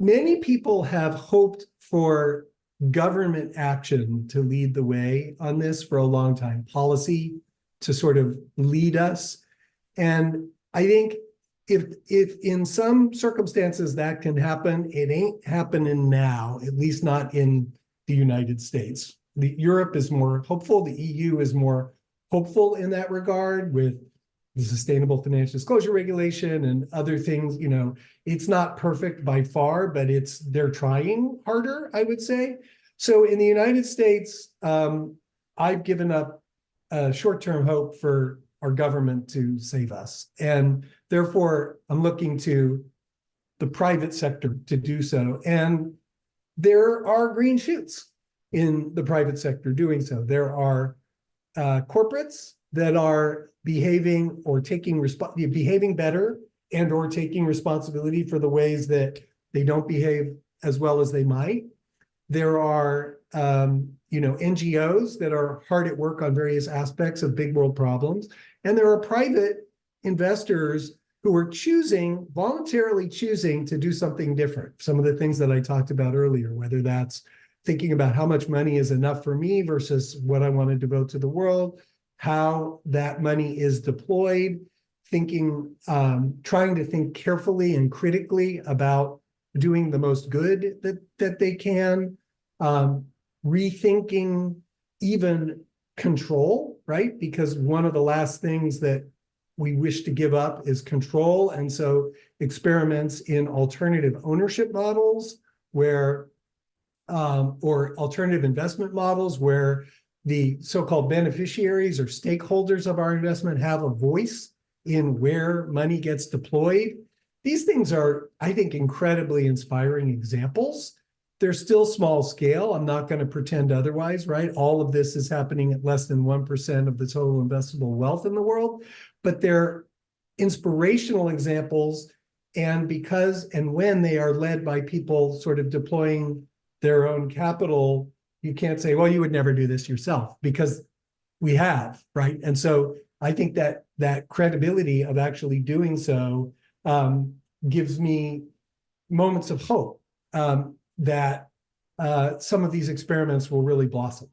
Many people have hoped for government action to lead the way on this for a long time, policy to sort of lead us. And I think if in some circumstances that can happen, it ain't happening now, at least not in the United States. Europe is more hopeful. The EU is more hopeful in that regard with the Sustainable Financial Disclosure Regulation and other things. You know, it's not perfect by far, but they're trying harder, I would say. So in the United States, I've given up short-term hope for our government to save us. And therefore, I'm looking to the private sector to do so. And there are green shoots in the private sector doing so. There are corporates that are behaving better and or taking responsibility for the ways that they don't behave as well as they might. There are NGOs that are hard at work on various aspects of big world problems. And there are private investors who are voluntarily choosing to do something different. Some of the things that I talked about earlier, whether that's thinking about how much money is enough for me versus what I want to devote to the world, how that money is deployed, trying to think carefully and critically about doing the most good that they can, rethinking even control, right? Because one of the last things that we wish to give up is control. And so experiments in alternative ownership models or alternative investment models where the so-called beneficiaries or stakeholders of our investment have a voice in where money gets deployed. These things are, I think, incredibly inspiring examples. They're still small scale. I'm not going to pretend otherwise, right? All of this is happening at less than 1% of the total investable wealth in the world, but they're inspirational examples. And because and when they are led by people sort of deploying their own capital, you can't say, well, you would never do this yourself, because we have, right? And so I think that credibility of actually doing so gives me moments of hope that some of these experiments will really blossom.